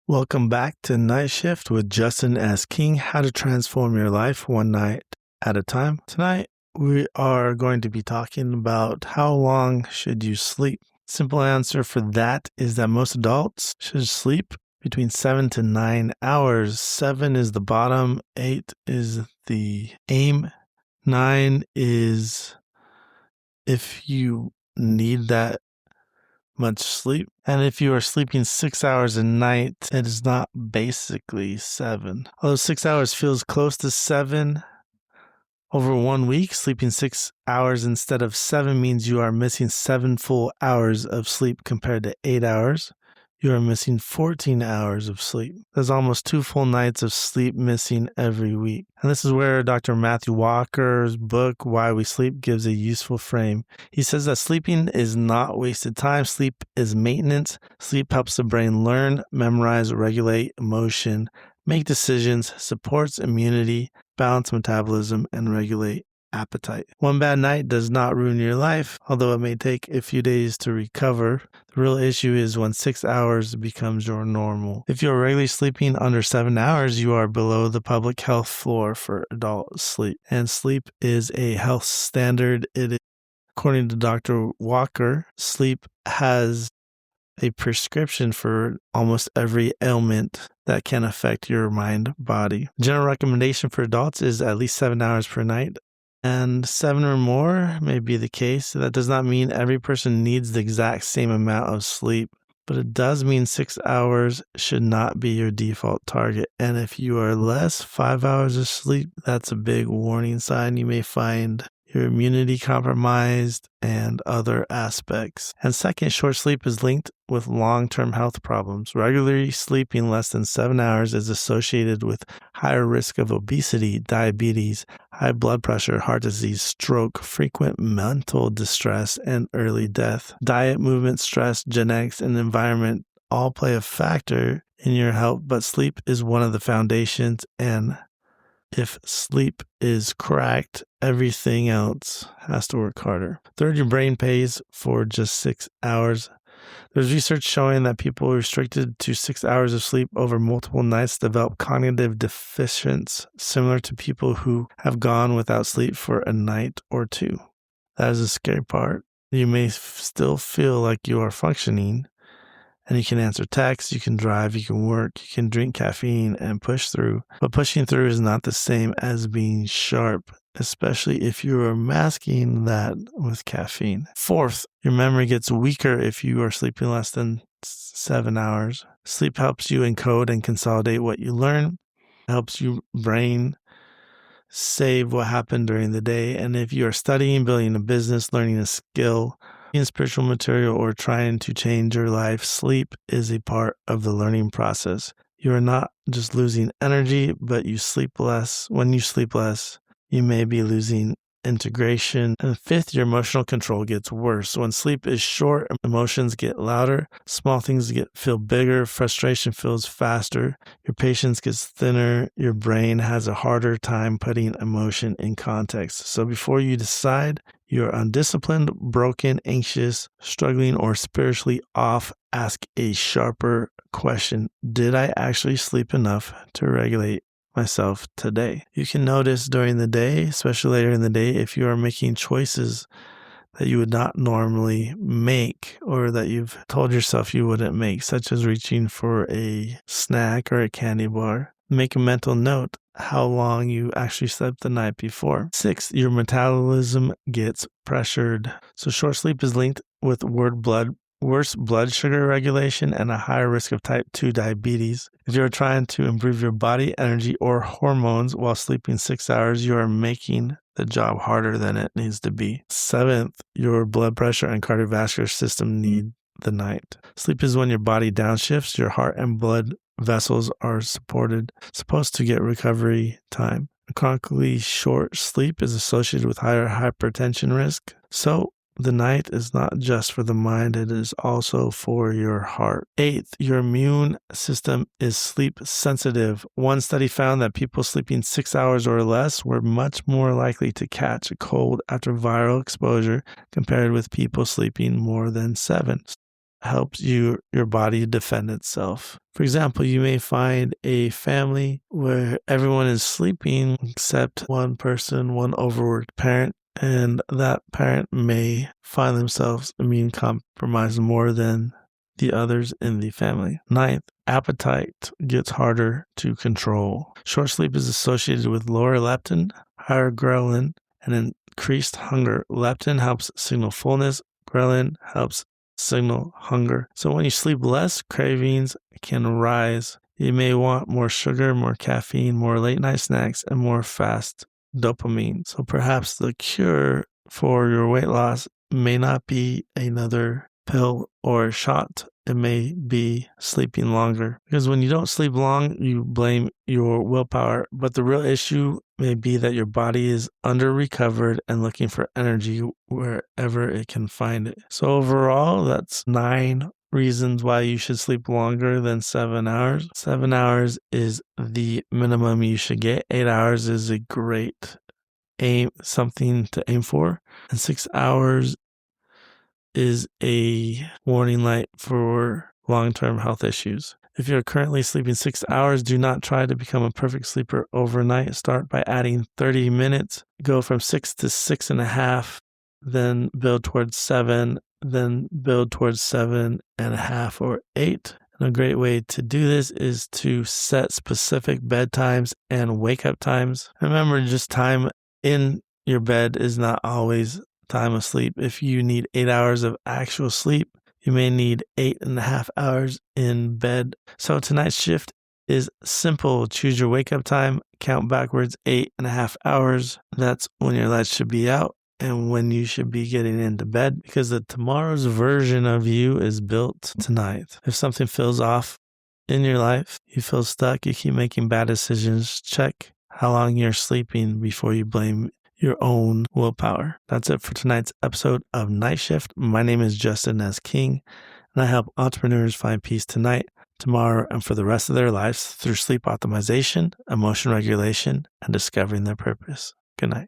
Welcome back to Night Shift with Justin S. King, how to transform your life one night at a time. Tonight, we are going to be talking about how long should you sleep. Simple answer for that is that most adults should sleep between 7 to 9 hours. 7 is the bottom, 8 is the aim, 9 is if you need that much sleep. And if you are sleeping 6 hours a night, it is not basically 7. Although 6 hours feels close to 7, over 1 week, sleeping 6 hours instead of 7 means you are missing 7 full hours of sleep compared to 8 hours. You are missing 14 hours of sleep. There's almost 2 full nights of sleep missing every week. And this is where Dr. Matthew Walker's book, Why We Sleep, gives a useful frame. He says that sleeping is not wasted time. Sleep is maintenance. Sleep helps the brain learn, memorize, regulate emotion, make decisions, supports immunity, balance metabolism, and regulate appetite. One bad night does not ruin your life, although it may take a few days to recover. The real issue is when 6 hours becomes your normal. If you're regularly sleeping under 7 hours, you are below the public health floor for adult sleep. And sleep is a health standard. According to Dr. Walker, sleep has a prescription for almost every ailment that can affect your mind, body. General recommendation for adults is at least 7 hours per night. And 7 or more may be the case. That does not mean every person needs the exact same amount of sleep, but it does mean 6 hours should not be your default target. And if you are less 5 hours of sleep, that's a big warning sign. You may find your immunity compromised and other aspects. And second, short sleep is linked with long-term health problems. Regularly sleeping less than 7 hours is associated with higher risk of obesity, diabetes, high blood pressure, heart disease, stroke, frequent mental distress, and early death. Diet, movement, stress, genetics, and environment all play a factor in your health, but sleep is one of the foundations, and if sleep is cracked, everything else has to work harder. Third, your brain pays for just 6 hours. There's research showing that people restricted to 6 hours of sleep over multiple nights develop cognitive deficiency, similar to people who have gone without sleep for a night or two. That is the scary part. You may still feel like you are functioning, and you can answer texts, you can drive, you can work, you can drink caffeine and push through. But pushing through is not the same as being sharp, especially if you are masking that with caffeine. Fourth, your memory gets weaker if you are sleeping less than 7 hours. Sleep helps you encode and consolidate what you learn. It helps your brain save what happened during the day. And if you are studying, building a business, learning a skill, in spiritual material, or trying to change your life, sleep is a part of the learning process. You are not just losing energy, but you sleep less. When you sleep less, you may be losing integration. And fifth, your emotional control gets worse. When sleep is short, emotions get louder, small things feel bigger, frustration feels faster, your patience gets thinner, your brain has a harder time putting emotion in context. So before you decide you're undisciplined, broken, anxious, struggling, or spiritually off, ask a sharper question. Did I actually sleep enough to regulate myself today? You can notice during the day, especially later in the day, if you are making choices that you would not normally make or that you've told yourself you wouldn't make, such as reaching for a snack or a candy bar. Make a mental note how long you actually slept the night before. Sixth, your metabolism gets pressured. So short sleep is linked with worse blood sugar regulation and a higher risk of type 2 diabetes. If you're trying to improve your body, energy, or hormones while sleeping 6 hours, you are making the job harder than it needs to be. Seventh, your blood pressure and cardiovascular system need the night. Sleep is when your body downshifts, your heart and blood vessels are supposed to get recovery time. Chronically short sleep is associated with higher hypertension risk. So the night is not just for the mind, it is also for your heart. Eighth, your immune system is sleep sensitive. One study found that people sleeping 6 hours or less were much more likely to catch a cold after viral exposure compared with people sleeping more than 7. helps your body defend itself. For example, you may find a family where everyone is sleeping except one person, one overworked parent, and that parent may find themselves immune compromised more than the others in the family. Ninth, appetite gets harder to control. Short sleep is associated with lower leptin, higher ghrelin, and increased hunger. Leptin helps signal fullness. Ghrelin helps signal hunger. So when you sleep less, cravings can rise. You may want more sugar, more caffeine, more late night snacks, and more fast dopamine. So perhaps the cure for your weight loss may not be another pill or shot. It may be sleeping longer. Because when you don't sleep long, you blame your willpower. But the real issue may be that your body is under-recovered and looking for energy wherever it can find it. So overall, that's 9 reasons why you should sleep longer than 7 hours. 7 hours is the minimum you should get. 8 hours is a great something to aim for. And 6 hours is a warning light for long-term health issues. If you're currently sleeping 6 hours, do not try to become a perfect sleeper overnight. Start by adding 30 minutes. Go from 6 to 6.5, then build towards 7, then build towards 7.5 or 8. And a great way to do this is to set specific bedtimes and wake-up times. Remember, just time in your bed is not always time of sleep. If you need 8 hours of actual sleep, you may need 8.5 hours in bed. So tonight's shift is simple. Choose your wake up time, count backwards 8.5 hours. That's when your lights should be out and when you should be getting into bed, because the tomorrow's version of you is built tonight. If something feels off in your life, you feel stuck, you keep making bad decisions, check how long you're sleeping before you blame your own willpower. That's it for tonight's episode of Night Shift. My name is Justin S. King, and I help entrepreneurs find peace tonight, tomorrow, and for the rest of their lives through sleep optimization, emotion regulation, and discovering their purpose. Good night.